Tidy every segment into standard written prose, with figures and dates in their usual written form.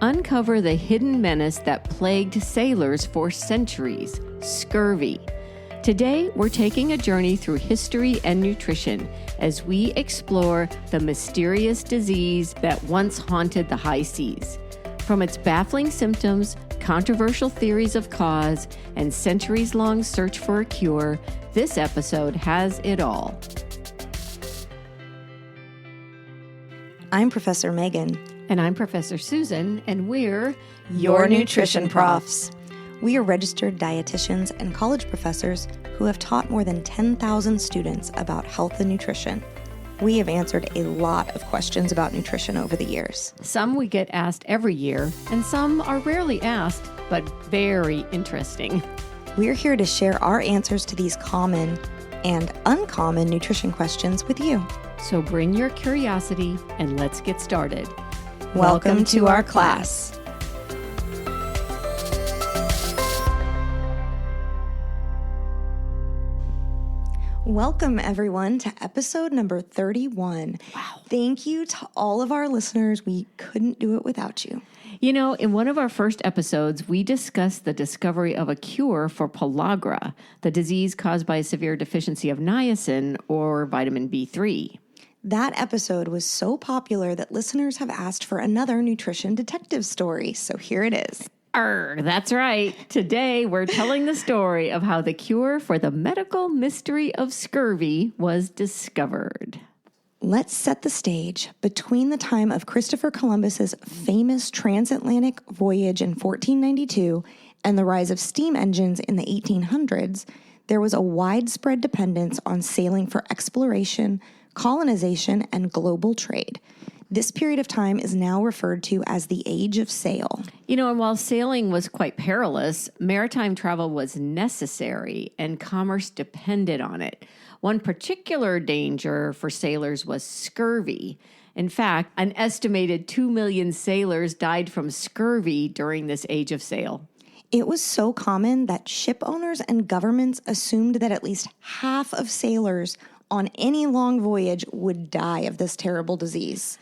uncover the hidden menace that plagued sailors for centuries, scurvy. Today, we're taking a journey through history and nutrition as we explore the mysterious disease that once haunted the high seas. From its baffling symptoms, controversial theories of cause, and centuries-long search for a cure, this episode has it all. I'm Professor Megan. And I'm Professor Susan, and we're Your Nutrition Profs. We are registered dietitians and college professors who have taught more than 10,000 students about health and nutrition. We have answered a lot of questions about nutrition over the years. Some we get asked every year, and some are rarely asked, but very interesting. We're here to share our answers to these common and uncommon nutrition questions with you. So bring your curiosity and let's get started. Welcome to our class. Welcome, everyone, to episode number 31. Wow. Thank you to all of our listeners. We couldn't do it without you. You know, in one of our first episodes, we discussed the discovery of a cure for pellagra, the disease caused by a severe deficiency of niacin or vitamin B3. That episode was so popular that listeners have asked for another nutrition detective story, so here it is. That's right. Today, we're telling the story of how the cure for the medical mystery of scurvy was discovered. Let's set the stage. Between the time of Christopher Columbus's famous transatlantic voyage in 1492 and the rise of steam engines in the 1800s, there was a widespread dependence on sailing for exploration, colonization, and global trade. This period of time is now referred to as the Age of Sail. You know, and while sailing was quite perilous, maritime travel was necessary and commerce depended on it. One particular danger for sailors was scurvy. In fact, an estimated 2 million sailors died from scurvy during this Age of Sail. It was so common that ship owners and governments assumed that at least half of sailors on any long voyage would die of this terrible disease.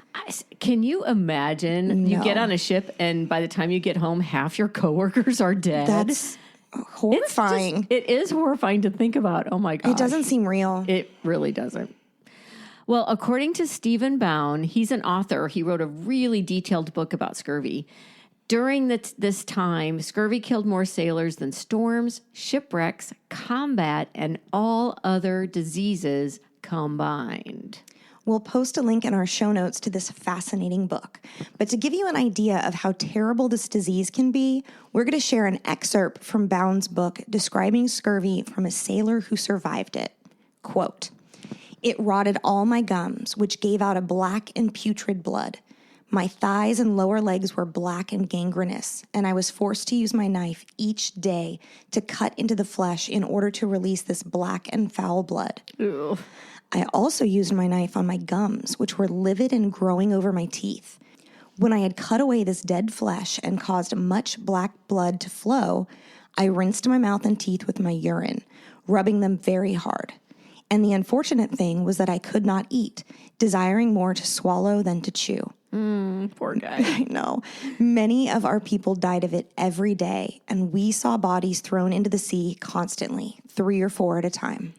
Can you imagine? No. You get on a ship and by the time you get home, half your coworkers are dead. That's horrifying. It is horrifying to think about. Oh my gosh. It doesn't seem real. It really doesn't. Well, according to Stephen Bown, he's an author. He wrote a really detailed book about scurvy. During this time, scurvy killed more sailors than storms, shipwrecks, combat, and all other diseases combined. We'll post a link in our show notes to this fascinating book. But to give you an idea of how terrible this disease can be, we're going to share an excerpt from Bound's book describing scurvy from a sailor who survived it. Quote, "It rotted all my gums, which gave out a black and putrid blood. My thighs and lower legs were black and gangrenous, and I was forced to use my knife each day to cut into the flesh in order to release this black and foul blood. Ew. I also used my knife on my gums, which were livid and growing over my teeth. When I had cut away this dead flesh and caused much black blood to flow, I rinsed my mouth and teeth with my urine, rubbing them very hard. And the unfortunate thing was that I could not eat, desiring more to swallow than to chew." Poor guy. I know. Many of our people died of it every day, and we saw bodies thrown into the sea constantly, 3 or 4 at a time.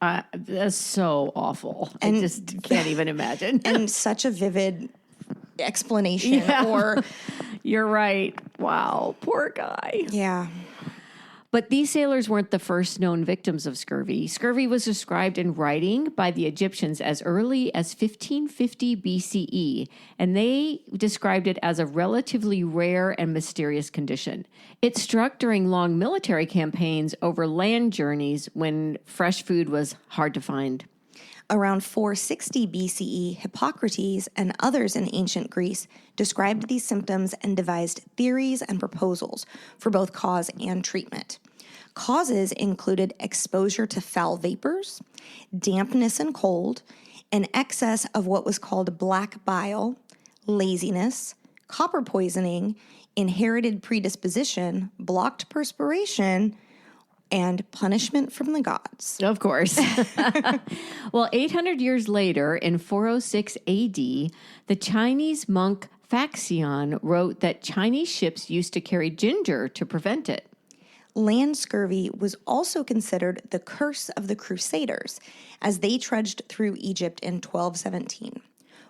That's so awful. I just can't even imagine. And such a vivid explanation. Yeah. Or, You're right. Wow. Poor guy. yeah. But these sailors weren't the first known victims of scurvy. Scurvy was described in writing by the Egyptians as early as 1550 BCE, and they described it as a relatively rare and mysterious condition. It struck during long military campaigns over land journeys when fresh food was hard to find. Around 460 BCE, Hippocrates and others in ancient Greece described these symptoms and devised theories and proposals for both cause and treatment. Causes included exposure to foul vapors, dampness and cold, an excess of what was called black bile, laziness, copper poisoning, inherited predisposition, blocked perspiration, and punishment from the gods. Of course. Well, 800 years later, in 406 AD, the Chinese monk Faxion wrote that Chinese ships used to carry ginger to prevent it. Land scurvy was also considered the curse of the Crusaders as they trudged through Egypt in 1217.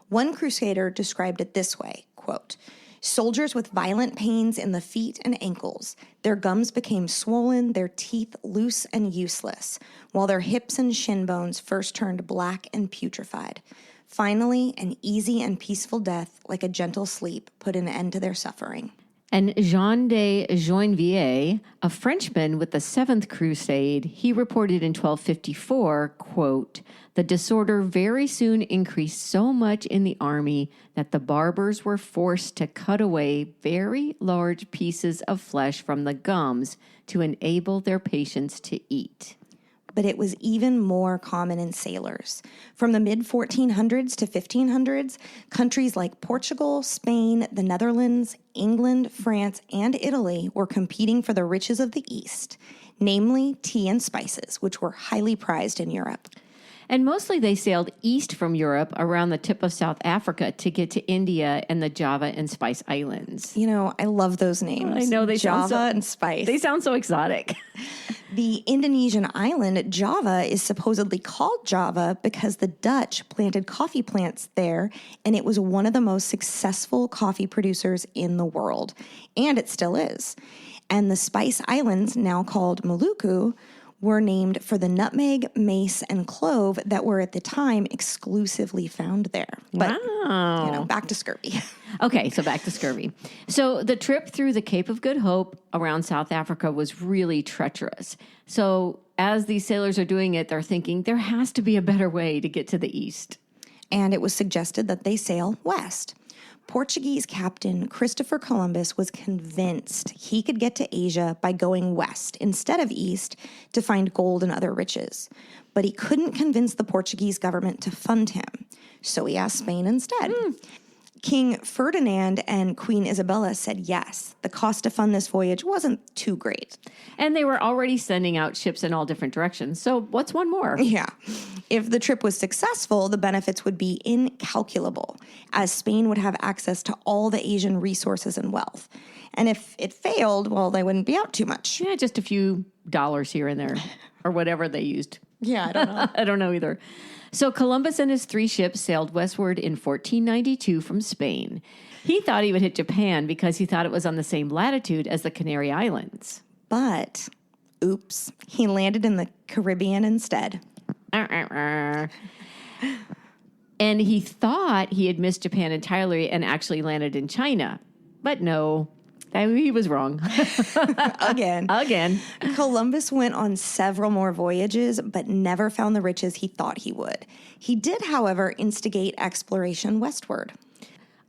One crusader described it this way, quote, "Soldiers with violent pains in the feet and ankles. Their gums became swollen, their teeth loose and useless, while their hips and shin bones first turned black and putrefied. Finally, an easy and peaceful death, like a gentle sleep, put an end to their suffering." And Jean de Joinville, a Frenchman with the Seventh Crusade, he reported in 1254, quote, "The disorder very soon increased so much in the army that the barbers were forced to cut away very large pieces of flesh from the gums to enable their patients to eat." But it was even more common in sailors. From the mid-1400s to 1500s, countries like Portugal, Spain, the Netherlands, England, France, and Italy were competing for the riches of the East, namely tea and spices, which were highly prized in Europe. And mostly they sailed east from Europe around the tip of South Africa to get to India and the Java and Spice Islands. You know, I love those names. I know, they Java sound so, and Spice. They sound so exotic. The Indonesian island Java is supposedly called Java because the Dutch planted coffee plants there, and it was one of the most successful coffee producers in the world. And it still is. And the Spice Islands, now called Maluku, were named for the nutmeg, mace, and clove that were at the time exclusively found there. But, wow. Back to scurvy. Okay, so back to scurvy. So the trip through the Cape of Good Hope around South Africa was really treacherous. So as these sailors are doing it, they're thinking there has to be a better way to get to the east. And it was suggested that they sail west. Portuguese captain Christopher Columbus was convinced he could get to Asia by going west instead of east to find gold and other riches. But he couldn't convince the Portuguese government to fund him, so he asked Spain instead. King Ferdinand and Queen Isabella said yes. The cost to fund this voyage wasn't too great. And they were already sending out ships in all different directions. So what's one more? Yeah. If the trip was successful, the benefits would be incalculable, as Spain would have access to all the Asian resources and wealth. And if it failed, well, they wouldn't be out too much. Yeah, just a few dollars here and there, or whatever they used. Yeah, I don't know. I don't know either. So Columbus and his 3 ships sailed westward in 1492 from Spain. He thought he would hit Japan because he thought it was on the same latitude as the Canary Islands. But, oops, he landed in the Caribbean instead. And he thought he had missed Japan entirely and actually landed in China. But no, he was wrong. Again. Columbus went on several more voyages, but never found the riches he thought he would. He did, however, instigate exploration westward.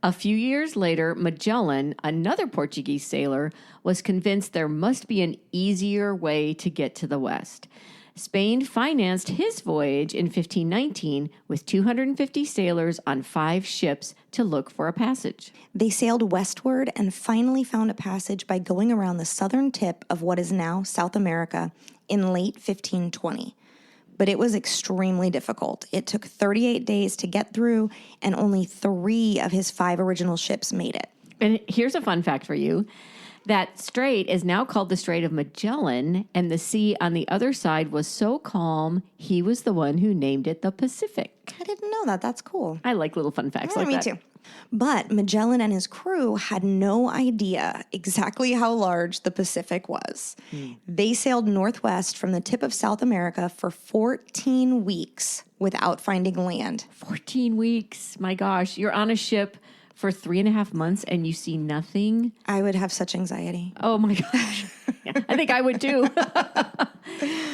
A few years later, Magellan, another Portuguese sailor, was convinced there must be an easier way to get to the west. Spain financed his voyage in 1519 with 250 sailors on 5 ships to look for a passage. They sailed westward and finally found a passage by going around the southern tip of what is now South America in late 1520. But it was extremely difficult. It took 38 days to get through, and only 3 of his 5 original ships made it. And here's a fun fact for you. That strait is now called the Strait of Magellan, and the sea on the other side was so calm, he was the one who named it the Pacific. I didn't know that. That's cool. I like little fun facts like me that. too. But Magellan and his crew had no idea exactly how large the Pacific was. They sailed northwest from the tip of South America for 14 weeks without finding land. 14 weeks. My gosh. You're on a ship for 3.5 months and you see nothing. I would have such anxiety. Oh my gosh. Yeah, I think I would too.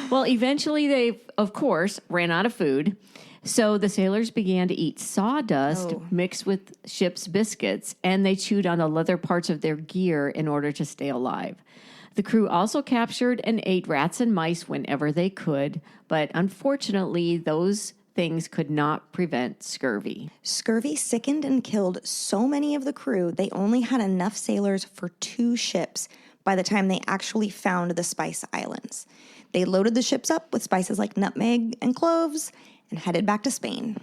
Well, eventually they, of course, ran out of food. So the sailors began to eat sawdust mixed with ship's biscuits, and they chewed on the leather parts of their gear in order to stay alive. The crew also captured and ate rats and mice whenever they could, but unfortunately, those things could not prevent scurvy. Scurvy sickened and killed so many of the crew, they only had enough sailors for 2 ships by the time they actually found the Spice Islands. They loaded the ships up with spices like nutmeg and cloves and headed back to Spain.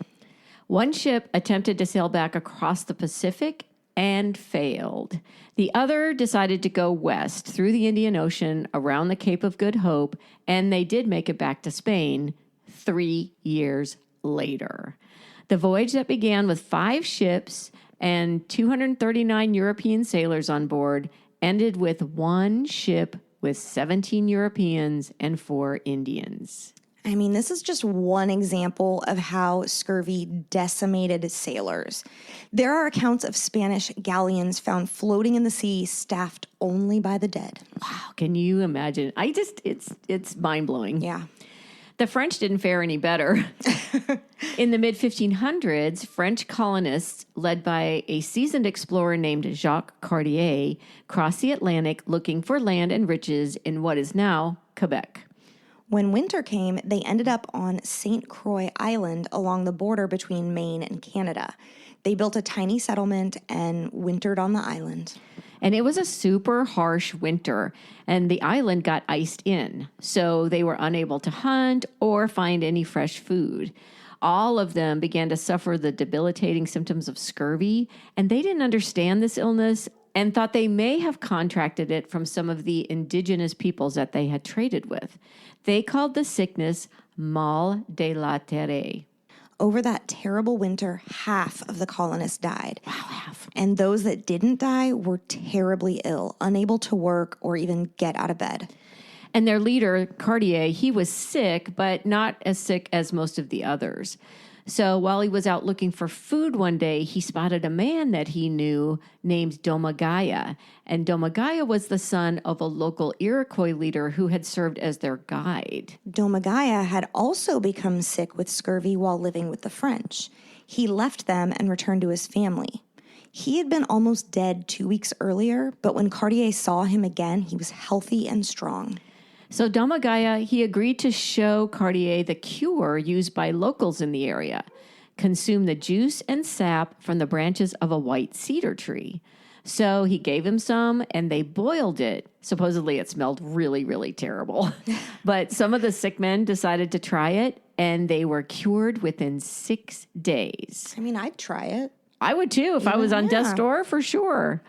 One ship attempted to sail back across the Pacific, and failed. The other decided to go west through the Indian Ocean around the Cape of Good Hope, and they did make it back to Spain 3 years later. The voyage that began with 5 ships and 239 European sailors on board ended with 1 ship with 17 Europeans and 4 Indians. I mean, this is just one example of how scurvy decimated sailors. There are accounts of Spanish galleons found floating in the sea, staffed only by the dead. Wow, can you imagine? It's mind-blowing. Yeah. The French didn't fare any better. In the mid-1500s, French colonists, led by a seasoned explorer named Jacques Cartier, crossed the Atlantic looking for land and riches in what is now Quebec. When winter came, they ended up on St. Croix Island along the border between Maine and Canada. They built a tiny settlement and wintered on the island. And it was a super harsh winter, and the island got iced in, so they were unable to hunt or find any fresh food. All of them began to suffer the debilitating symptoms of scurvy, and they didn't understand this illness and thought they may have contracted it from some of the indigenous peoples that they had traded with. They called the sickness mal de la terre. Over that terrible winter, half of the colonists died. Wow, half. And those that didn't die were terribly ill, unable to work or even get out of bed. And their leader, Cartier, he was sick, but not as sick as most of the others. So while he was out looking for food one day, he spotted a man that he knew named Domagaya. And Domagaya was the son of a local Iroquois leader who had served as their guide. Domagaya had also become sick with scurvy while living with the French. He left them and returned to his family. He had been almost dead 2 weeks earlier, but when Cartier saw him again, he was healthy and strong. So Domagaya, he agreed to show Cartier the cure used by locals in the area. Consume the juice and sap from the branches of a white cedar tree. So he gave him some, and they boiled it. Supposedly it smelled really, really terrible. But some of the sick men decided to try it, and they were cured within 6 days. I mean, I'd try it. I would too if I was on death's door, for sure.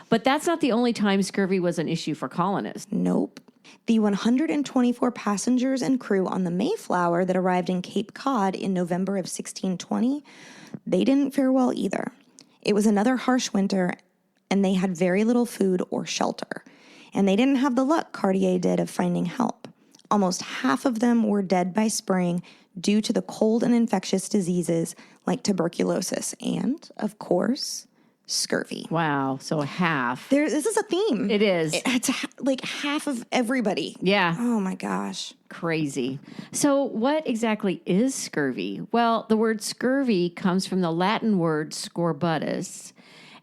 But that's not the only time scurvy was an issue for colonists. Nope. The 124 passengers and crew on the Mayflower that arrived in Cape Cod in November of 1620, they didn't fare well either. It was another harsh winter, and they had very little food or shelter. And they didn't have the luck Cartier did of finding help. Almost half of them were dead by spring due to the cold and infectious diseases like tuberculosis and, of course, scurvy. Wow, so half. This is a theme. It is. It's like half of everybody. Yeah. Oh my gosh. Crazy. So what exactly is scurvy? Well, the word scurvy comes from the Latin word scorbutus,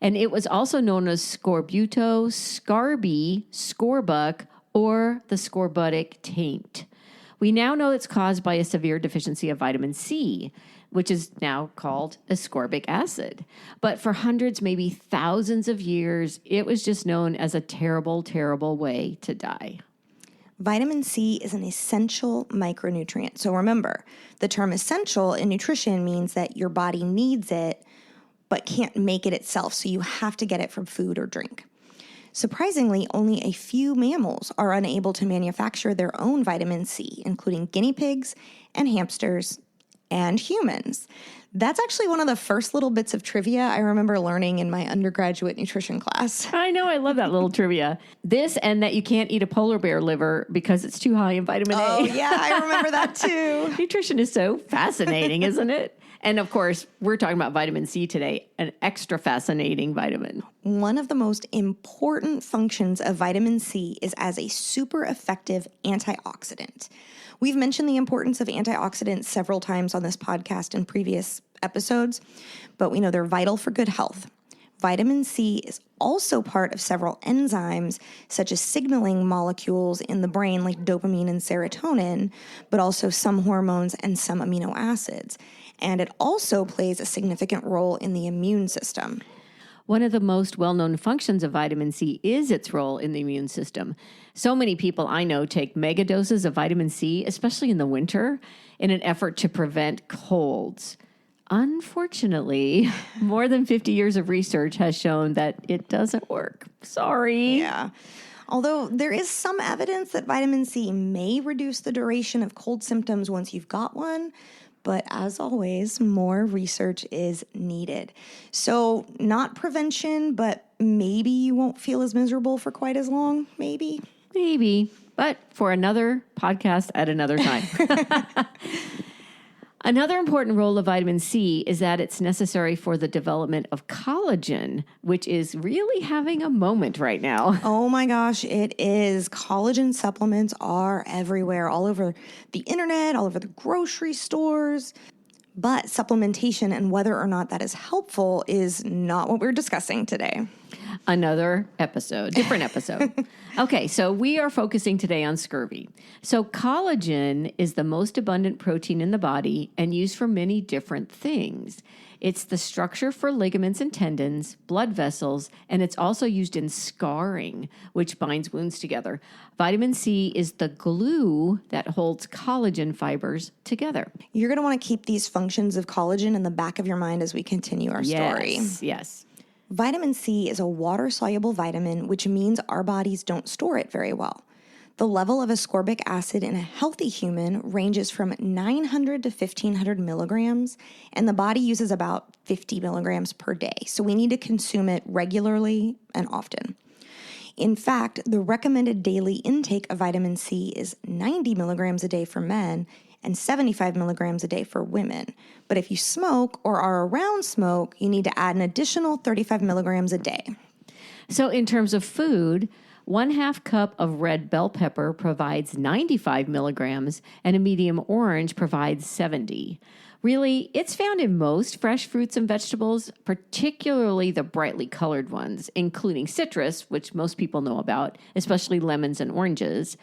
and it was also known as scorbuto, scarby, scorbuck, or the scorbutic taint. We now know it's caused by a severe deficiency of vitamin C, which is now called ascorbic acid. But for hundreds, maybe thousands of years, it was just known as a terrible, terrible way to die. Vitamin C is an essential micronutrient. So remember, the term essential in nutrition means that your body needs it, but can't make it itself. So you have to get it from food or drink. Surprisingly, only a few mammals are unable to manufacture their own vitamin C, including guinea pigs and hamsters and humans. That's actually one of the first little bits of trivia I remember learning in my undergraduate nutrition class. I know, I love that little trivia. This and that you can't eat a polar bear liver because it's too high in vitamin A. Oh, yeah, I remember that too. Nutrition is so fascinating, isn't it? And of course, we're talking about vitamin C today, an extra fascinating vitamin. One of the most important functions of vitamin C is as a super effective antioxidant. We've mentioned the importance of antioxidants several times on this podcast in previous episodes, but we know they're vital for good health. Vitamin C is also part of several enzymes, such as signaling molecules in the brain like dopamine and serotonin, but also some hormones and some amino acids. And it also plays a significant role in the immune system. One of the most well-known functions of vitamin C is its role in the immune system. So many people I know take mega doses of vitamin C, especially in the winter, in an effort to prevent colds. Unfortunately, more than 50 years of research has shown that it doesn't work. Sorry. Yeah. Although there is some evidence that vitamin C may reduce the duration of cold symptoms once you've got one, but as always, more research is needed. So not prevention, but maybe you won't feel as miserable for quite as long, maybe. Maybe, but for another podcast at another time. Another important role of vitamin C is that it's necessary for the development of collagen, which is really having a moment right now. Oh my gosh, it is. Collagen supplements are everywhere, all over the internet, all over the grocery stores. But supplementation and whether or not that is helpful is not what we're discussing today. Another episode, different episode. Okay, so we are focusing today on scurvy. So collagen is the most abundant protein in the body and used for many different things. It's the structure for ligaments and tendons, blood vessels, and it's also used in scarring, which binds wounds together. Vitamin C is the glue that holds collagen fibers together. You're going to want to keep these functions of collagen in the back of your mind as we continue our story. Yes. Vitamin C is a water-soluble vitamin, which means our bodies don't store it very well. The level of ascorbic acid in a healthy human ranges from 900 to 1,500 milligrams, and the body uses about 50 milligrams per day. So we need to consume it regularly and often. In fact, the recommended daily intake of vitamin C is 90 milligrams a day for men and 75 milligrams a day for women. But if you smoke or are around smoke, you need to add an additional 35 milligrams a day. So in terms of food, 1/2 cup of red bell pepper provides 95 milligrams, and a medium orange provides 70. Really, it's found in most fresh fruits and vegetables, particularly the brightly colored ones, including citrus, which most people know about, especially lemons and oranges.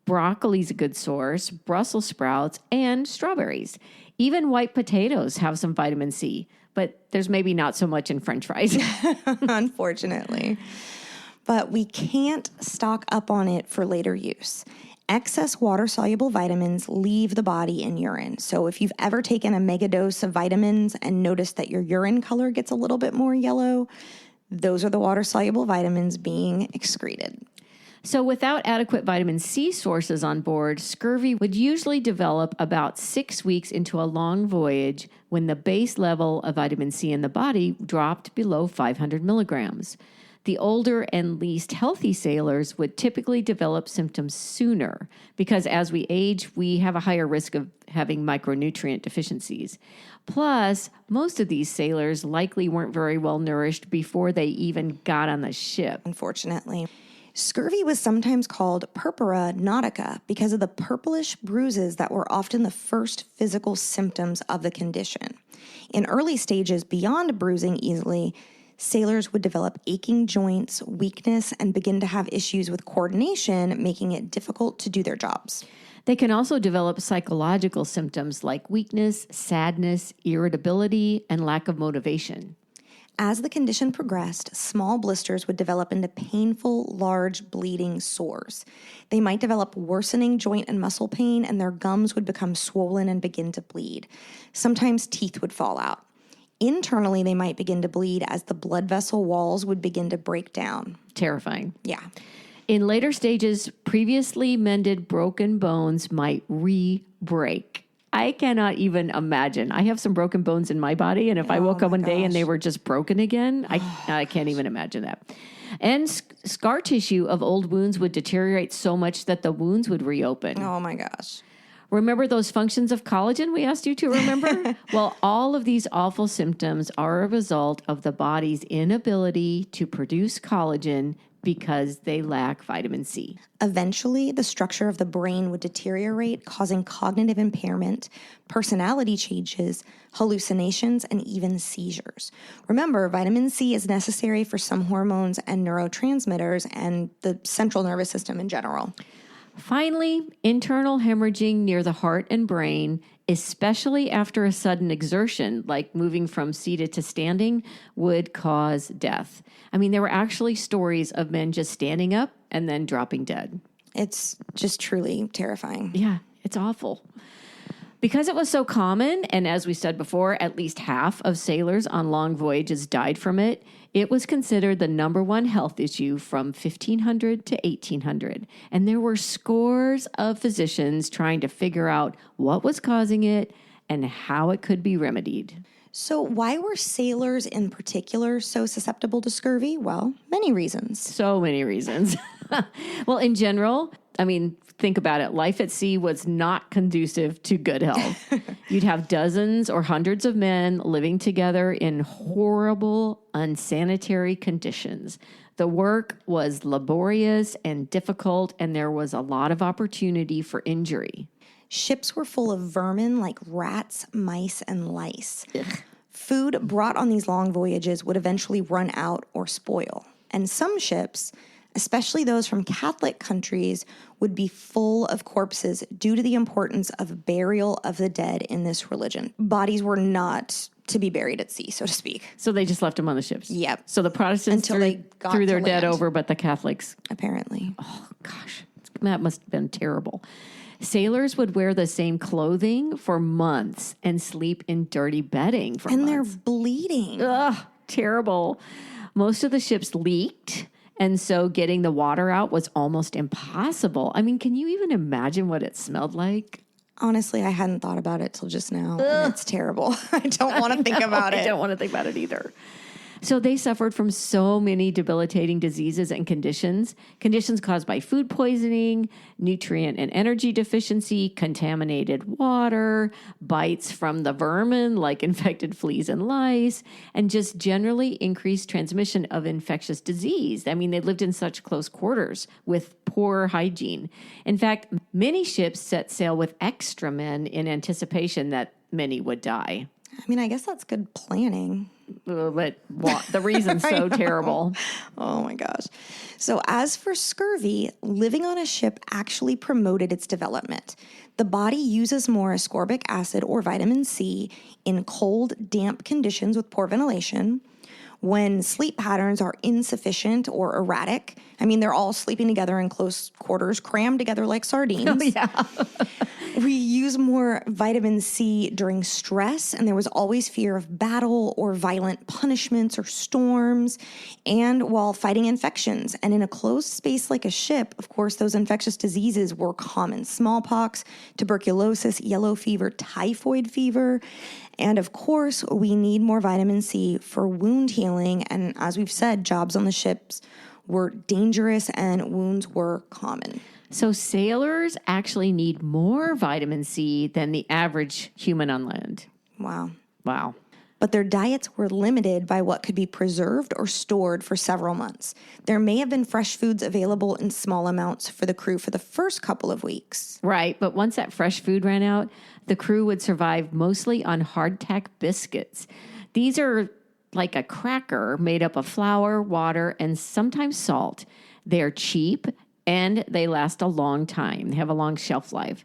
Broccoli's a good source, Brussels sprouts, and strawberries. Even white potatoes have some vitamin C, but there's maybe not so much in French fries. Unfortunately. But we can't stock up on it for later use. Excess water-soluble vitamins leave the body in urine. So if you've ever taken a mega dose of vitamins and noticed that your urine color gets a little bit more yellow, those are the water-soluble vitamins being excreted. So without adequate vitamin C sources on board, scurvy would usually develop about 6 weeks into a long voyage when the base level of vitamin C in the body dropped below 500 milligrams. The older and least healthy sailors would typically develop symptoms sooner because as we age, we have a higher risk of having micronutrient deficiencies. Plus, most of these sailors likely weren't very well nourished before they even got on the ship. Unfortunately. Scurvy was sometimes called purpura nautica because of the purplish bruises that were often the first physical symptoms of the condition. In early stages beyond bruising easily, sailors would develop aching joints, weakness, and begin to have issues with coordination, making it difficult to do their jobs. They can also develop psychological symptoms like weakness, sadness, irritability, and lack of motivation. As the condition progressed, small blisters would develop into painful, large, bleeding sores. They might develop worsening joint and muscle pain, and their gums would become swollen and begin to bleed. Sometimes teeth would fall out. Internally, they might begin to bleed as the blood vessel walls would begin to break down. Terrifying. Yeah. In later stages, previously mended broken bones might re-break. I cannot even imagine. I have some broken bones in my body, and if I woke up one day and they were just broken again, I can't even imagine that. And scar tissue of old wounds would deteriorate so much that the wounds would reopen. Oh my gosh. Remember those functions of collagen we asked you to remember? Well, all of these awful symptoms are a result of the body's inability to produce collagen because they lack vitamin C. Eventually, the structure of the brain would deteriorate, causing cognitive impairment, personality changes, hallucinations, and even seizures. Remember, vitamin C is necessary for some hormones and neurotransmitters and the central nervous system in general. Finally, internal hemorrhaging near the heart and brain, especially after a sudden exertion, like moving from seated to standing, would cause death. I mean, there were actually stories of men just standing up and then dropping dead. It's just truly terrifying. Yeah, it's awful. Because it was so common, and as we said before, at least half of sailors on long voyages died from it, it was considered the number one health issue from 1500 to 1800. And there were scores of physicians trying to figure out what was causing it and how it could be remedied. So why were sailors in particular so susceptible to scurvy? Well, many reasons. So many reasons. Well, in general, I mean, think about it. Life at sea was not conducive to good health. You'd have dozens or hundreds of men living together in horrible, unsanitary conditions. The work was laborious and difficult, and there was a lot of opportunity for injury. Ships were full of vermin like rats, mice, and lice. Ugh. Food brought on these long voyages would eventually run out or spoil. And some ships, especially those from Catholic countries, would be full of corpses due to the importance of burial of the dead in this religion. Bodies were not to be buried at sea, so to speak. So they just left them on the ships? Yep. So the Protestants threw their dead over, but the Catholics? Apparently. Oh, gosh. That must have been terrible. Sailors would wear the same clothing for months and sleep in dirty bedding for months. And they're bleeding. Ugh, terrible. Most of the ships leaked, and so getting the water out was almost impossible. I mean, can you even imagine what it smelled like? Honestly, I hadn't thought about it till just now. And it's terrible. I don't want to think about it. I don't want to think about it either. So they suffered from so many debilitating diseases and conditions caused by food poisoning, nutrient and energy deficiency, contaminated water, bites from the vermin like infected fleas and lice, and just generally increased transmission of infectious disease. I mean, they lived in such close quarters with poor hygiene. In fact, many ships set sail with extra men in anticipation that many would die. I mean, I guess that's good planning. But the reason's so terrible. Oh my gosh. So as for scurvy, living on a ship actually promoted its development. The body uses more ascorbic acid or vitamin C in cold, damp conditions with poor ventilation. When sleep patterns are insufficient or erratic, I mean, they're all sleeping together in close quarters, crammed together like sardines. Oh, yeah. We use more vitamin C during stress, and there was always fear of battle or violent punishments or storms, and while fighting infections. And in a closed space like a ship, of course, those infectious diseases were common. Smallpox, tuberculosis, yellow fever, typhoid fever. And of course, we need more vitamin C for wound healing. And as we've said, jobs on the ships were dangerous and wounds were common. So sailors actually need more vitamin C than the average human on land. Wow. But their diets were limited by what could be preserved or stored for several months. There may have been fresh foods available in small amounts for the crew for the first couple of weeks. Right, but once that fresh food ran out, the crew would survive mostly on hardtack biscuits. These are like a cracker made up of flour, water, and sometimes salt. They are cheap and they last a long time. They have a long shelf life.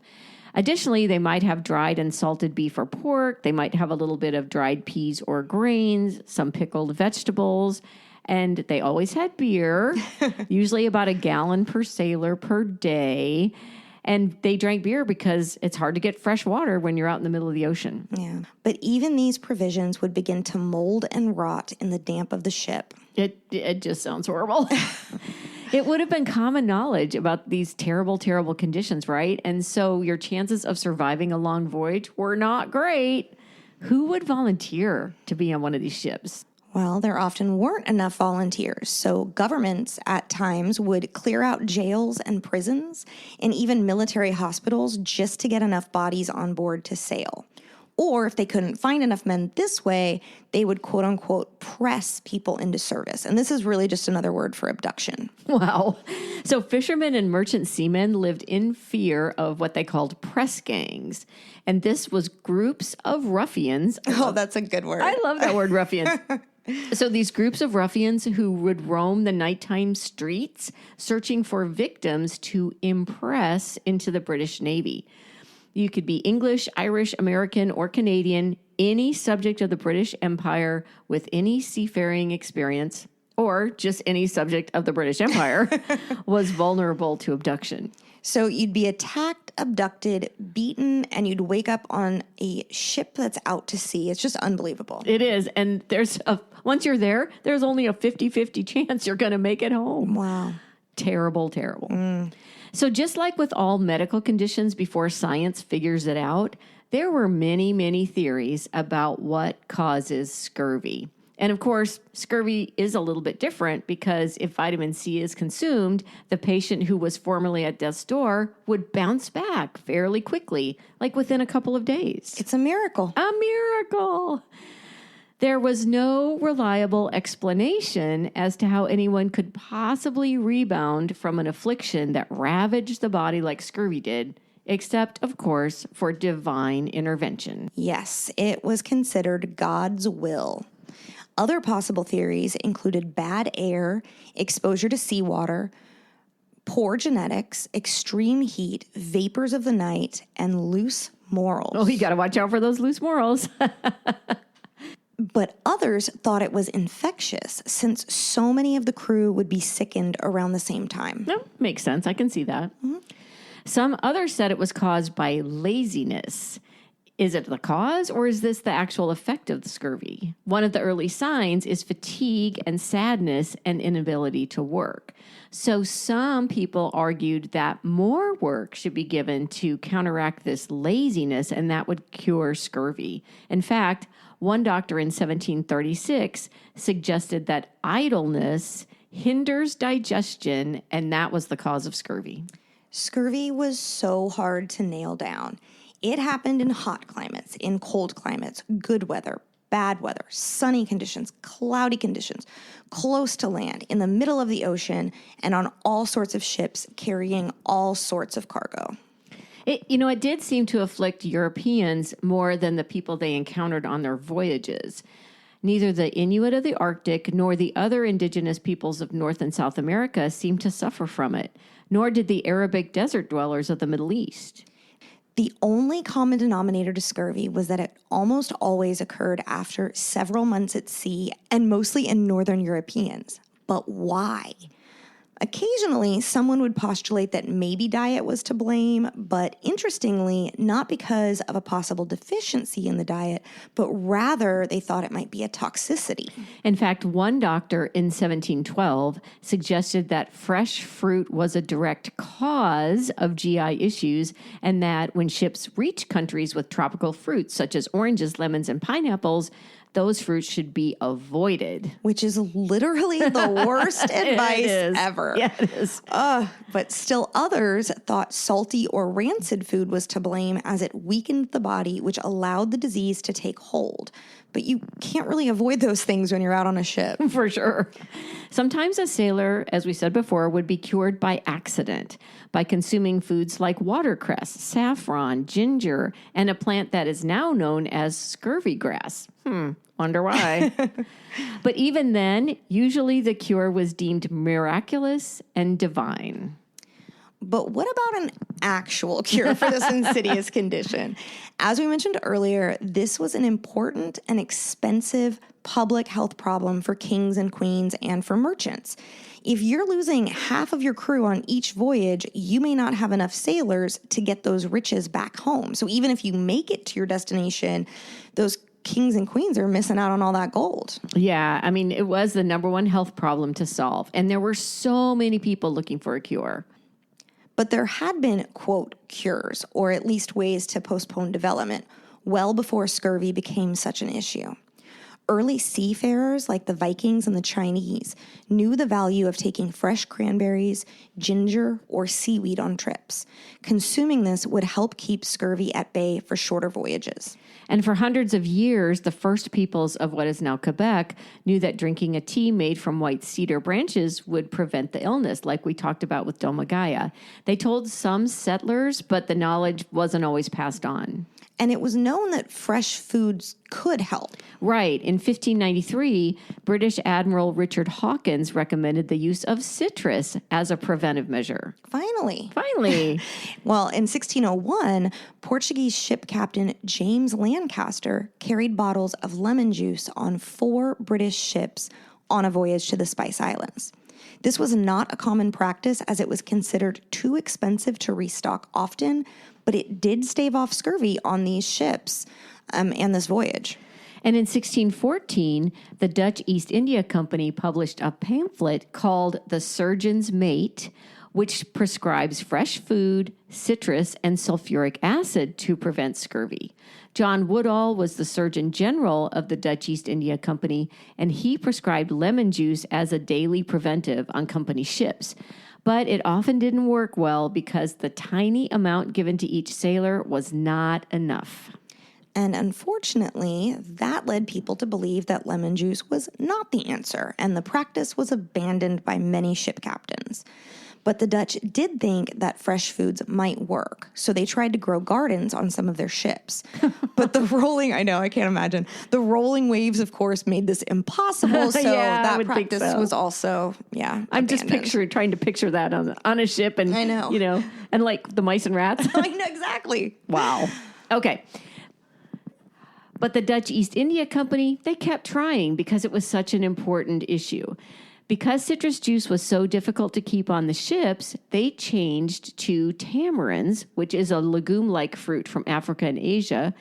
Additionally, they might have dried and salted beef or pork. They might have a little bit of dried peas or grains, some pickled vegetables, and they always had beer, usually about a gallon per sailor per day. And they drank beer because it's hard to get fresh water when you're out in the middle of the ocean. Yeah. But even these provisions would begin to mold and rot in the damp of the ship. It just sounds horrible. It would have been common knowledge about these terrible, terrible conditions, right? And so your chances of surviving a long voyage were not great. Who would volunteer to be on one of these ships? Well, there often weren't enough volunteers, so governments at times would clear out jails and prisons and even military hospitals just to get enough bodies on board to sail. Or if they couldn't find enough men this way, they would quote unquote press people into service. And this is really just another word for abduction. Wow. So fishermen and merchant seamen lived in fear of what they called press gangs. And this was groups of ruffians. Oh, that's a good word. I love that word, ruffians. So these groups of ruffians who would roam the nighttime streets searching for victims to impress into the British Navy. You could be English, Irish, American, or Canadian, any subject of the British Empire with any seafaring experience or just any subject of the British Empire, was vulnerable to abduction. So you'd be attacked, abducted, beaten, and you'd wake up on a ship that's out to sea. It's just unbelievable. It is. And once you're there, there's only a 50-50 chance you're going to make it home. Wow. Terrible, terrible. So just like with all medical conditions before science figures it out, there were many, many theories about what causes scurvy. And of course, scurvy is a little bit different because if vitamin C is consumed, the patient who was formerly at death's door would bounce back fairly quickly, like within a couple of days. It's a miracle. A miracle. There was no reliable explanation as to how anyone could possibly rebound from an affliction that ravaged the body like scurvy did, except, of course, for divine intervention. Yes, it was considered God's will. Other possible theories included bad air, exposure to seawater, poor genetics, extreme heat, vapors of the night, and loose morals. Oh, you got to watch out for those loose morals. But others thought it was infectious since so many of the crew would be sickened around the same time. No, makes sense. I can see that. Mm-hmm. Some others said it was caused by laziness. Is it the cause, or is this the actual effect of the scurvy? One of the early signs is fatigue and sadness and inability to work. So some people argued that more work should be given to counteract this laziness, and that would cure scurvy. In fact, one doctor in 1736 suggested that idleness hinders digestion, and that was the cause of scurvy. Scurvy was so hard to nail down. It happened in hot climates, in cold climates, good weather, bad weather, sunny conditions, cloudy conditions, close to land, in the middle of the ocean, and on all sorts of ships carrying all sorts of cargo. It did seem to afflict Europeans more than the people they encountered on their voyages. Neither the Inuit of the Arctic nor the other indigenous peoples of North and South America seemed to suffer from it, nor did the Arabic desert dwellers of the Middle East. The only common denominator to scurvy was that it almost always occurred after several months at sea and mostly in Northern Europeans. But why? Occasionally, someone would postulate that maybe diet was to blame, but interestingly, not because of a possible deficiency in the diet, but rather they thought it might be a toxicity. In fact, one doctor in 1712 suggested that fresh fruit was a direct cause of GI issues, and that when ships reach countries with tropical fruits such as oranges, lemons, and pineapples, those fruits should be avoided. Which is literally the worst advice ever. Yeah, it is. But still others thought salty or rancid food was to blame as it weakened the body, which allowed the disease to take hold. But you can't really avoid those things when you're out on a ship. For sure. Sometimes a sailor, as we said before, would be cured by accident, by consuming foods like watercress, saffron, ginger, and a plant that is now known as scurvy grass. Wonder why. But even then, usually the cure was deemed miraculous and divine. But what about an actual cure for this insidious condition? As we mentioned earlier, this was an important and expensive public health problem for kings and queens and for merchants. If you're losing half of your crew on each voyage, you may not have enough sailors to get those riches back home. So even if you make it to your destination, those kings and queens are missing out on all that gold. Yeah, I mean, it was the number one health problem to solve. And there were so many people looking for a cure. But there had been, quote, cures, or at least ways to postpone development, well before scurvy became such an issue. Early seafarers, like the Vikings and the Chinese, knew the value of taking fresh cranberries, ginger, or seaweed on trips. Consuming this would help keep scurvy at bay for shorter voyages. And for hundreds of years, the first peoples of what is now Quebec knew that drinking a tea made from white cedar branches would prevent the illness, like we talked about with Domagaya. They told some settlers, but the knowledge wasn't always passed on. And it was known that fresh foods could help. Right. In 1593, British Admiral Richard Hawkins recommended the use of citrus as a preventive measure. Finally. Well, in 1601, Portuguese ship captain James Lancaster carried bottles of lemon juice on 4 British ships on a voyage to the Spice Islands. This was not a common practice as it was considered too expensive to restock often, but it did stave off scurvy on these ships and this voyage. And in 1614, the Dutch East India Company published a pamphlet called The Surgeon's Mate, which prescribes fresh food, citrus, and sulfuric acid to prevent scurvy. John Woodall was the Surgeon General of the Dutch East India Company, and he prescribed lemon juice as a daily preventive on company ships. But it often didn't work well because the tiny amount given to each sailor was not enough. And unfortunately, that led people to believe that lemon juice was not the answer, and the practice was abandoned by many ship captains. But the Dutch did think that fresh foods might work, so they tried to grow gardens on some of their ships. But the rolling waves, of course, made this impossible, so that practice was also, I'm abandoned. just trying to picture that on a ship, and I know. And like the mice and rats. I know, exactly. Wow. Okay. But the Dutch East India Company, they kept trying because it was such an important issue. Because citrus juice was so difficult to keep on the ships, they changed to tamarinds, which is a legume-like fruit from Africa and Asia,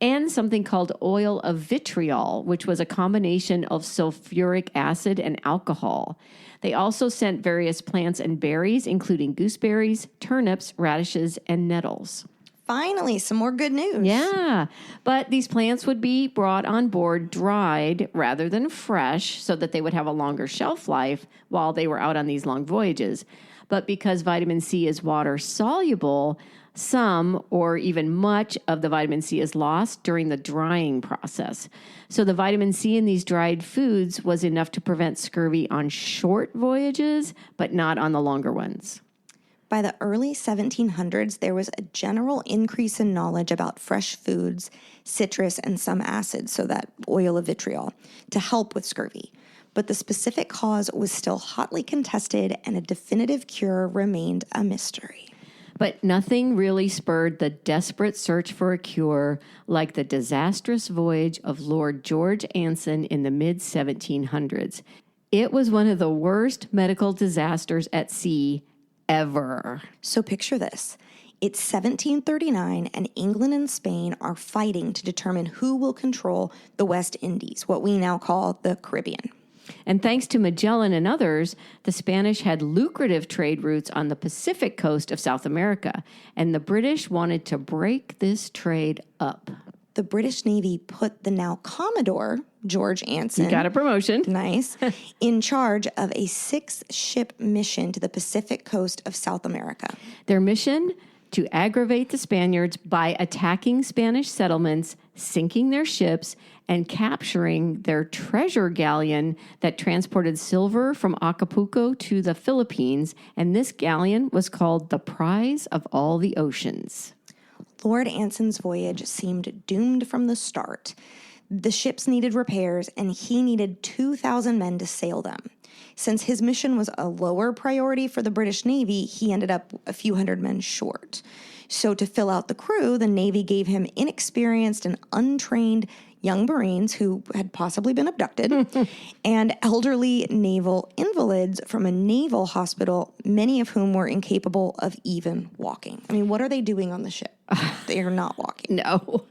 and something called oil of vitriol, which was a combination of sulfuric acid and alcohol. They also sent various plants and berries, including gooseberries, turnips, radishes, and nettles. Finally, some more good news. Yeah, but these plants would be brought on board dried rather than fresh so that they would have a longer shelf life while they were out on these long voyages. But because vitamin C is water soluble, some or even much of the vitamin C is lost during the drying process. So the vitamin C in these dried foods was enough to prevent scurvy on short voyages, but not on the longer ones. By the early 1700s, there was a general increase in knowledge about fresh foods, citrus, and some acids, so that oil of vitriol, to help with scurvy. But the specific cause was still hotly contested, and a definitive cure remained a mystery. But nothing really spurred the desperate search for a cure like the disastrous voyage of Lord George Anson in the mid-1700s. It was one of the worst medical disasters at sea ever. So picture this. It's 1739, and England and Spain are fighting to determine who will control the West Indies, what we now call the Caribbean. And thanks to Magellan and others, the Spanish had lucrative trade routes on the Pacific coast of South America, and the British wanted to break this trade up. The British Navy put the now Commodore, George Anson. You got a promotion. Nice. In charge of a 6-ship mission to the Pacific coast of South America. Their mission? To aggravate the Spaniards by attacking Spanish settlements, sinking their ships, and capturing their treasure galleon that transported silver from Acapulco to the Philippines. And this galleon was called the Prize of All the Oceans. Lord Anson's voyage seemed doomed from the start. The ships needed repairs, and he needed 2,000 men to sail them. Since his mission was a lower priority for the British Navy, he ended up a few hundred men short. So to fill out the crew, the Navy gave him inexperienced and untrained young Marines who had possibly been abducted, and elderly naval invalids from a naval hospital, many of whom were incapable of even walking. I mean, what are they doing on the ship? They are not walking. No.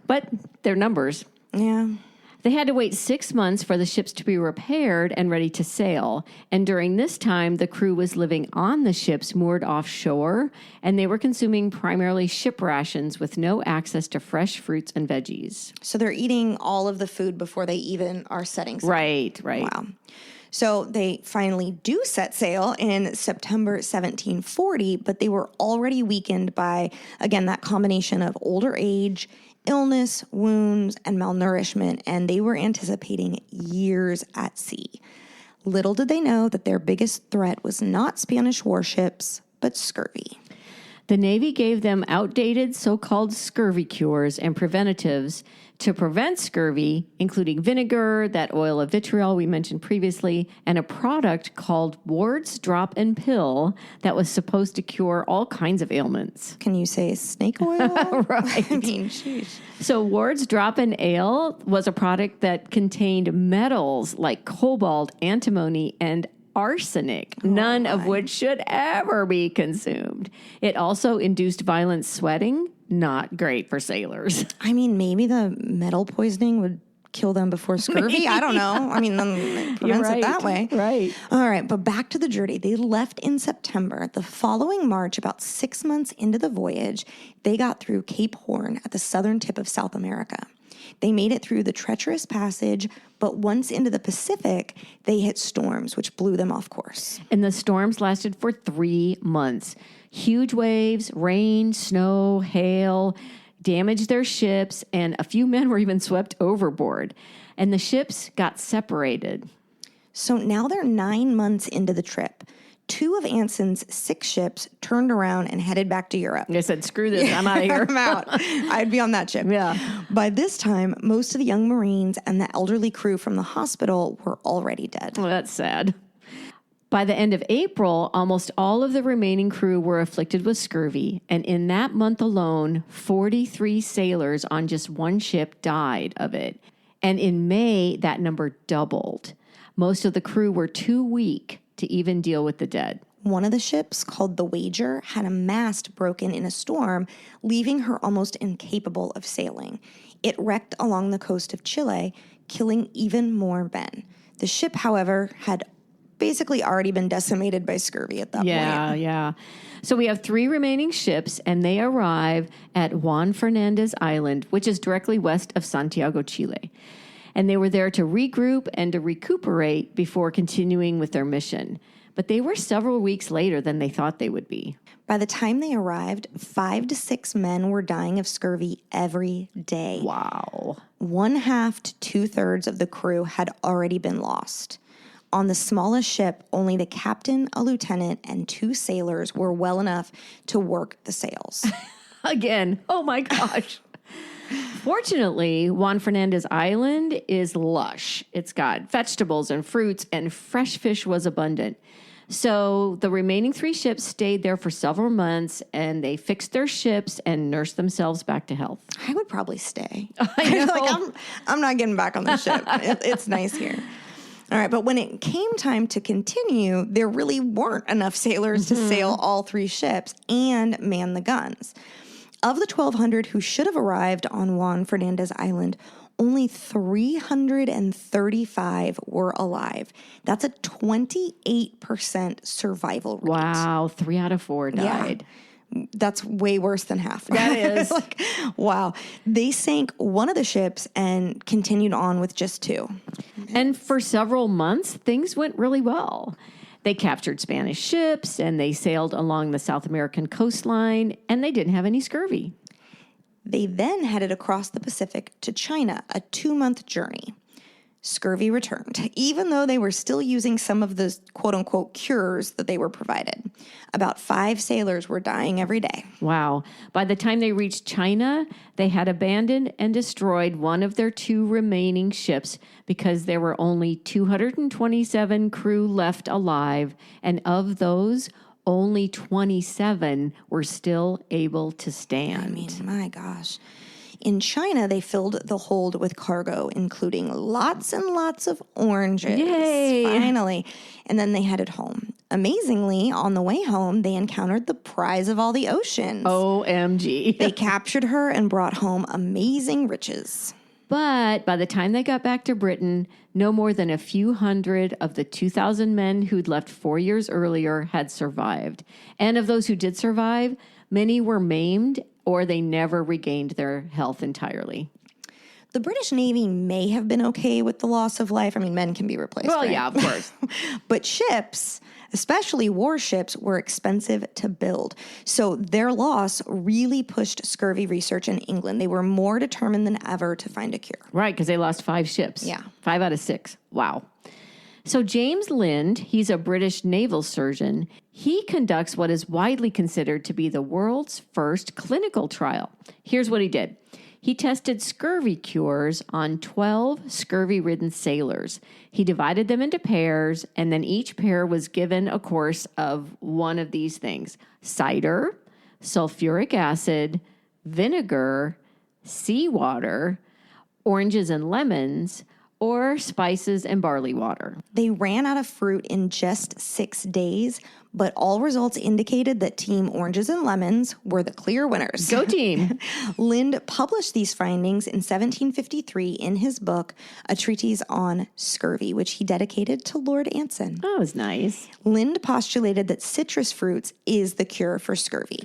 But their numbers. Yeah. They had to wait 6 months for the ships to be repaired and ready to sail. And during this time, the crew was living on the ships moored offshore, and they were consuming primarily ship rations with no access to fresh fruits and veggies. So they're eating all of the food before they even are setting sail. Right. Wow. So they finally do set sail in September 1740, but they were already weakened by, again, that combination of older age, illness, wounds, and malnourishment, and they were anticipating years at sea. Little did they know that their biggest threat was not Spanish warships, but scurvy. The Navy gave them outdated so-called scurvy cures and preventatives to prevent scurvy, including vinegar, that oil of vitriol we mentioned previously, and a product called Ward's Drop and Pill that was supposed to cure all kinds of ailments. Can you say snake oil? Right. I mean, sheesh. So Ward's Drop and Ale was a product that contained metals like cobalt, antimony, and arsenic, none of which should ever be consumed. It also induced violent sweating, not great for sailors. I mean, maybe the metal poisoning would kill them before scurvy. I don't know. I mean, then it prevents it that way. Right. All right, but back to the journey. They left in September. The following March, about 6 months into the voyage, they got through Cape Horn at the southern tip of South America. They made it through the treacherous passage, but once into the Pacific, they hit storms, which blew them off course. And the storms lasted for 3 months. Huge waves, rain, snow, hail damaged their ships, and a few men were even swept overboard. And the ships got separated. So now they're 9 months into the trip. 2 of Anson's 6 ships turned around and headed back to Europe. They said, screw this, I'm out of here. I'm out. I'd be on that ship. Yeah. By this time, most of the young Marines and the elderly crew from the hospital were already dead. Well, that's sad. By the end of April, almost all of the remaining crew were afflicted with scurvy, and in that month alone, 43 sailors on just one ship died of it. And in May, that number doubled. Most of the crew were too weak to even deal with the dead. One of the ships, called the Voyager, had a mast broken in a storm, leaving her almost incapable of sailing. It wrecked along the coast of Chile, killing even more men. The ship, however, had basically already been decimated by scurvy at that point. Yeah. So we have 3 remaining ships, and they arrive at Juan Fernandez Island, which is directly west of Santiago, Chile. And they were there to regroup and to recuperate before continuing with their mission. But they were several weeks later than they thought they would be. By the time they arrived, 5 to 6 men were dying of scurvy every day. Wow. 1/2 to 2/3 of the crew had already been lost. On the smallest ship, only the captain, a lieutenant, and 2 sailors were well enough to work the sails. Again, oh my gosh. Fortunately, Juan Fernandez Island is lush. It's got vegetables and fruits, and fresh fish was abundant. So the remaining 3 ships stayed there for several months, and they fixed their ships and nursed themselves back to health. I would probably stay. I know. Like, I'm not getting back on the ship. It's nice here. All right, but when it came time to continue, there really weren't enough sailors to sail all 3 ships and man the guns. Of the 1,200 who should have arrived on Juan Fernandez Island, only 335 were alive. That's a 28% survival rate. Wow, 3 out of 4 died. Yeah. That's way worse than half. That is. Wow. They sank one of the ships and continued on with just 2. And for several months, things went really well. They captured Spanish ships, and they sailed along the South American coastline, and they didn't have any scurvy. They then headed across the Pacific to China, a 2-month journey. Scurvy returned, even though they were still using some of the quote-unquote cures that they were provided. About 5 sailors were dying every day. Wow. By the time they reached China, they had abandoned and destroyed one of their 2 remaining ships because there were only 227 crew left alive, and of those, only 27 were still able to stand. I mean, my gosh. In China, they filled the hold with cargo, including lots and lots of oranges. Yay! Finally. And then they headed home. Amazingly, on the way home, they encountered the prize of all the oceans. OMG. They captured her and brought home amazing riches. But by the time they got back to Britain, no more than a few hundred of the 2,000 men who'd left 4 years earlier had survived. And of those who did survive, many were maimed or they never regained their health entirely. The British Navy may have been okay with the loss of life. I mean, men can be replaced. Well, right? yeah, of course. But ships, especially warships, were expensive to build. So their loss really pushed scurvy research in England. They were more determined than ever to find a cure. Right, because they lost 5 ships. Yeah. 5 out of 6. Wow. So James Lind, he's a British naval surgeon. He conducts what is widely considered to be the world's first clinical trial. Here's what he did. He tested scurvy cures on 12 scurvy-ridden sailors. He divided them into pairs, and then each pair was given a course of one of these things: cider, sulfuric acid, vinegar, seawater, oranges and lemons, or spices and barley water. They ran out of fruit in just 6 days, but all results indicated that Team Oranges and Lemons were the clear winners. Go team! Lind published these findings in 1753 in his book, A Treatise on Scurvy, which he dedicated to Lord Anson. That was nice. Lind postulated that citrus fruits is the cure for scurvy.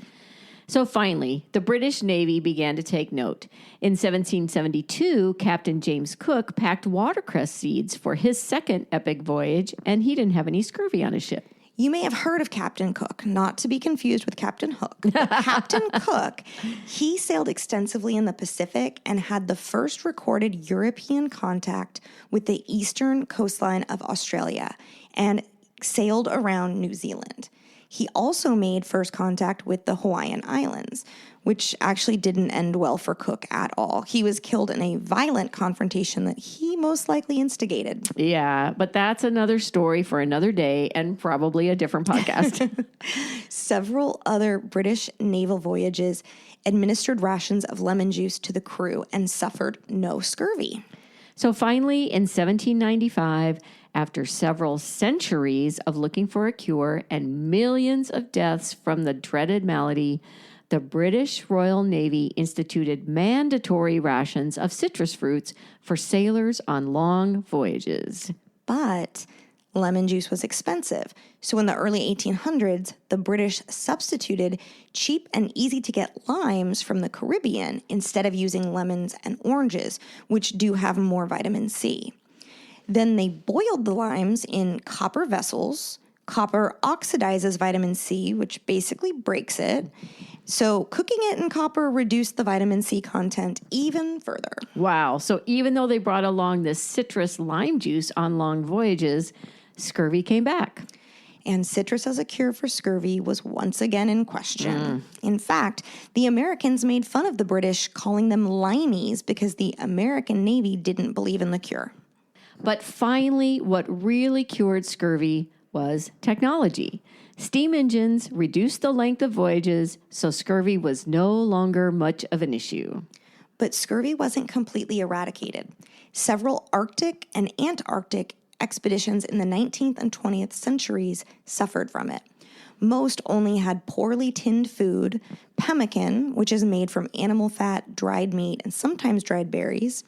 So finally, the British Navy began to take note. In 1772, Captain James Cook packed watercress seeds for his second epic voyage, and he didn't have any scurvy on his ship. You may have heard of Captain Cook, not to be confused with Captain Hook. Captain Cook, he sailed extensively in the Pacific and had the first recorded European contact with the eastern coastline of Australia and sailed around New Zealand. He also made first contact with the Hawaiian Islands, which actually didn't end well for Cook at all. He was killed in a violent confrontation that he most likely instigated. Yeah, but that's another story for another day and probably a different podcast. Several other British naval voyages administered rations of lemon juice to the crew and suffered no scurvy. So finally, in 1795, after several centuries of looking for a cure and millions of deaths from the dreaded malady, the British Royal Navy instituted mandatory rations of citrus fruits for sailors on long voyages. But lemon juice was expensive, so in the early 1800s, the British substituted cheap and easy-to-get limes from the Caribbean instead of using lemons and oranges, which do have more vitamin C. Then they boiled the limes in copper vessels. Copper oxidizes vitamin C, which basically breaks it. So cooking it in copper reduced the vitamin C content even further. Wow. So even though they brought along this citrus lime juice on long voyages, scurvy came back. And citrus as a cure for scurvy was once again in question. In fact, the Americans made fun of the British, calling them limeys because the American Navy didn't believe in the cure. But finally, what really cured scurvy was technology. Steam engines reduced the length of voyages, so scurvy was no longer much of an issue. But scurvy wasn't completely eradicated. Several Arctic and Antarctic expeditions in the 19th and 20th centuries suffered from it. Most only had poorly tinned food, pemmican, which is made from animal fat, dried meat, and sometimes dried berries.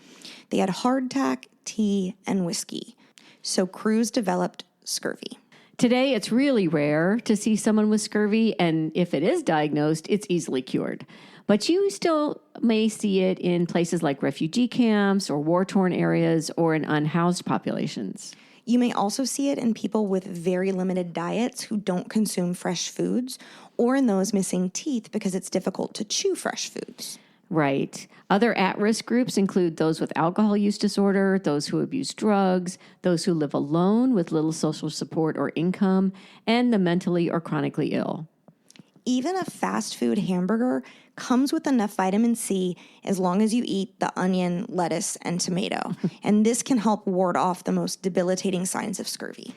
They had hardtack, tea, and whiskey. So crews developed scurvy. Today, it's really rare to see someone with scurvy, and if it is diagnosed, it's easily cured. But you still may see it in places like refugee camps or war-torn areas or in unhoused populations. You may also see it in people with very limited diets who don't consume fresh foods, or in those missing teeth because it's difficult to chew fresh foods. Right. Other at-risk groups include those with alcohol use disorder, those who abuse drugs, those who live alone with little social support or income, and the mentally or chronically ill. Even a fast food hamburger comes with enough vitamin C as long as you eat the onion, lettuce, and tomato. And this can help ward off the most debilitating signs of scurvy.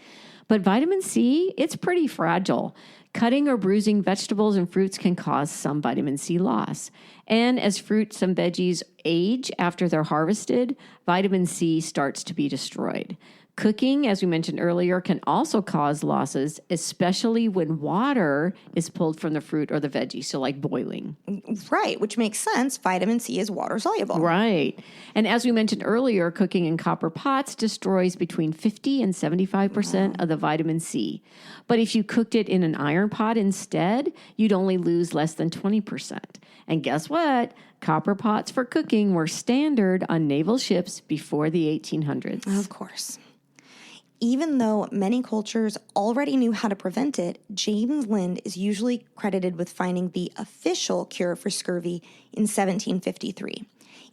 But vitamin C, it's pretty fragile. Cutting or bruising vegetables and fruits can cause some vitamin C loss. And as fruits and veggies age after they're harvested, vitamin C starts to be destroyed. Cooking, as we mentioned earlier, can also cause losses, especially when water is pulled from the fruit or the veggie, so like boiling. Right, which makes sense. Vitamin C is water soluble. Right. And as we mentioned earlier, cooking in copper pots destroys between 50 and 75% of the vitamin C. But if you cooked it in an iron pot instead, you'd only lose less than 20%. And guess what? Copper pots for cooking were standard on naval ships before the 1800s. Of course. Even though many cultures already knew how to prevent it, James Lind is usually credited with finding the official cure for scurvy in 1753.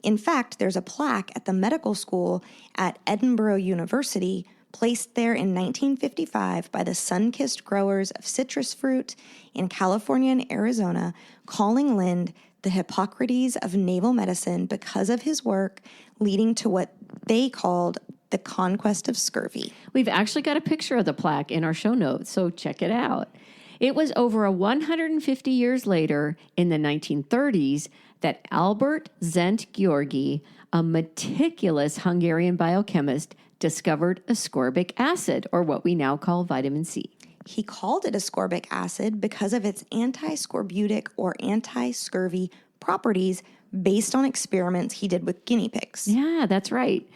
In fact, there's a plaque at the medical school at Edinburgh University placed there in 1955 by the sun-kissed growers of citrus fruit in California and Arizona, calling Lind the Hippocrates of naval medicine because of his work, leading to what they called the conquest of scurvy. We've actually got a picture of the plaque in our show notes, so check it out. It was over 150 years later, in the 1930s, that Albert Szent-Györgyi, a meticulous Hungarian biochemist, discovered ascorbic acid, or what we now call vitamin C. He called it ascorbic acid because of its anti-scorbutic or anti-scurvy properties based on experiments he did with guinea pigs. Yeah, that's right.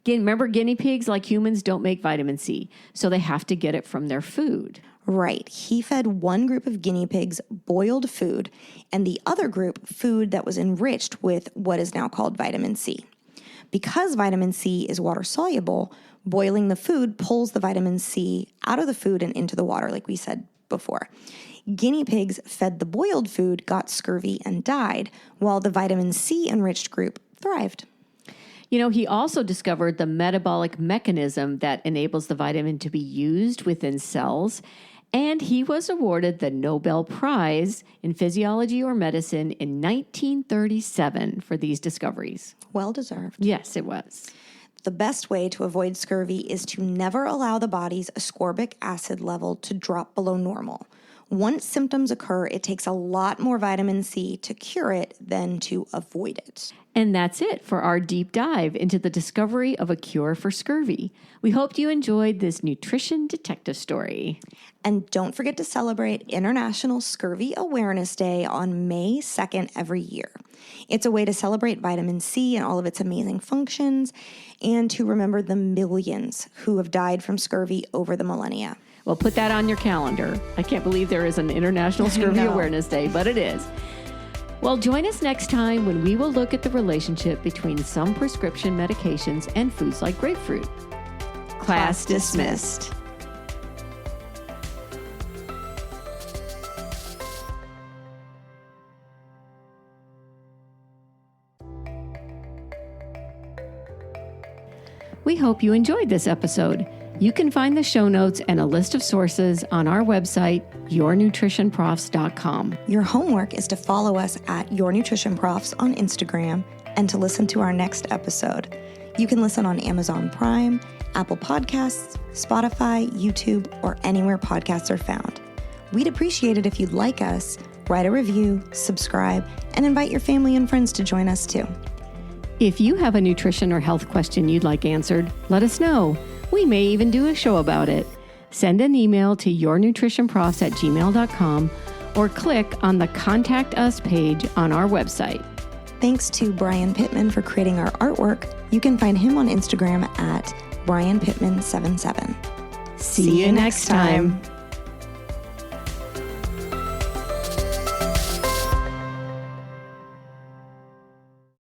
Remember, guinea pigs, like humans, don't make vitamin C, so they have to get it from their food. Right. He fed one group of guinea pigs boiled food and the other group food that was enriched with what is now called vitamin C. Because vitamin C is water soluble, boiling the food pulls the vitamin C out of the food and into the water, like we said before. Guinea pigs fed the boiled food, got scurvy, and died, while the vitamin C enriched group thrived. You know, he also discovered the metabolic mechanism that enables the vitamin to be used within cells, and he was awarded the Nobel Prize in Physiology or Medicine in 1937 for these discoveries. Well deserved. Yes, it was. The best way to avoid scurvy is to never allow the body's ascorbic acid level to drop below normal. Once symptoms occur, it takes a lot more vitamin C to cure it than to avoid it. And that's it for our deep dive into the discovery of a cure for scurvy. We hope you enjoyed this nutrition detective story. And don't forget to celebrate International Scurvy Awareness Day on May 2nd every year. It's a way to celebrate vitamin C and all of its amazing functions, and to remember the millions who have died from scurvy over the millennia. Well, put that on your calendar. I can't believe there is an International Scurvy Awareness Day, but it is. Well, join us next time when we will look at the relationship between some prescription medications and foods like grapefruit. Class dismissed. We hope you enjoyed this episode. You can find the show notes and a list of sources on our website, yournutritionprofs.com. Your homework is to follow us at yournutritionprofs on Instagram and to listen to our next episode. You can listen on Amazon Prime, Apple Podcasts, Spotify, YouTube, or anywhere podcasts are found. We'd appreciate it if you'd like us, write a review, subscribe, and invite your family and friends to join us too. If you have a nutrition or health question you'd like answered, let us know. We may even do a show about it. Send an email to yournutritionprofs@gmail.com or click on the Contact Us page on our website. Thanks to Brian Pittman for creating our artwork. You can find him on Instagram at BrianPittman77. See you next time.